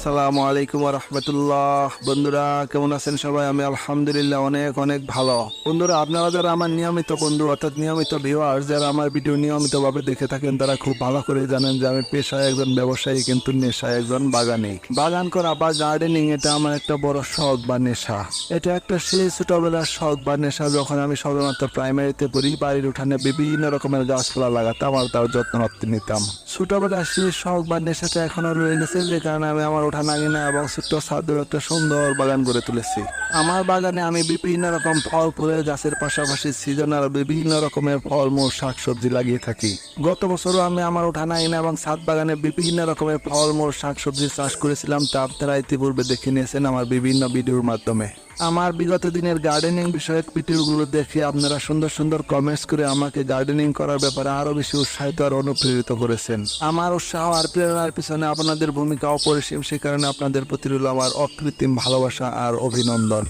আসসালামু আলাইকুম ওয়া রাহমাতুল্লাহ। বন্ধুরা কেমন আছেন সবাই? আমি আলহামদুলিল্লাহ অনেক অনেক ভালো। বন্ধুরা, আপনারা যারা আমার নিয়মিত বন্ধু অর্থাৎ নিয়মিত ভিউয়ার, যারা আমার ভিডিও নিয়মিতভাবে দেখে থাকেন, তারা খুব ভালো করে জানেন যে আমি পেশায় একজন ব্যবসায়ী, কিন্তু নেশায় একজন বাগানী। বাগান করা বা গার্ডেনিং এটা আমার একটা বড় শখ বা নেশা। এটা একটা সেই ছোটবেলার শখ বা নেশা। যখন আমি সবেমাত্র প্রাইমারিতে পড়ি, বাড়ির উঠানে বিভিন্ন রকমের গাছপালা লাগাতাম আর তার যত্ন নিতাম। ছোটবেলার সেই শখ বা নেশাটা এখনো রয়ে গেছে, যে কারণে আমি আমার উঠান আঙিনা এবং ছোট্ট ছাদের একটা সুন্দর বাগান গড়ে তুলেছি। আমার বাগানে আমি বিভিন্ন রকম ফল ফুলের গাছের পাশাপাশি সিজনাল বিভিন্ন রকমের ফলমূল শাকসবজি লাগিয়ে থাকি। গত বছরও আমি আমার উঠান আঙিনা এবং ছাদ বাগানে বিভিন্ন রকমের ফলমূল শাকসবজি চাষ করেছিলাম, তা আপনারা ইতিপূর্বে দেখে নিয়েছেন আমার বিভিন্ন ভিডিওর মাধ্যমে। আমার বিগত দিনের গার্ডেনিং বিষয়ক ভিডিওগুলো দেখে আপনারা সুন্দর সুন্দর কমেন্টস করে আমাকে গার্ডেনিং করার ব্যাপারে আরো বেশি উৎসাহিত আর অনুপ্রেরিত করেছেন। আমার উৎসাহ আর প্রেরণার পিছনে আপনাদের ভূমিকা অপরিসীম, সে কারণে আপনাদের প্রতি রইল আমার অকৃত্রিম ভালোবাসা আর অভিনন্দন।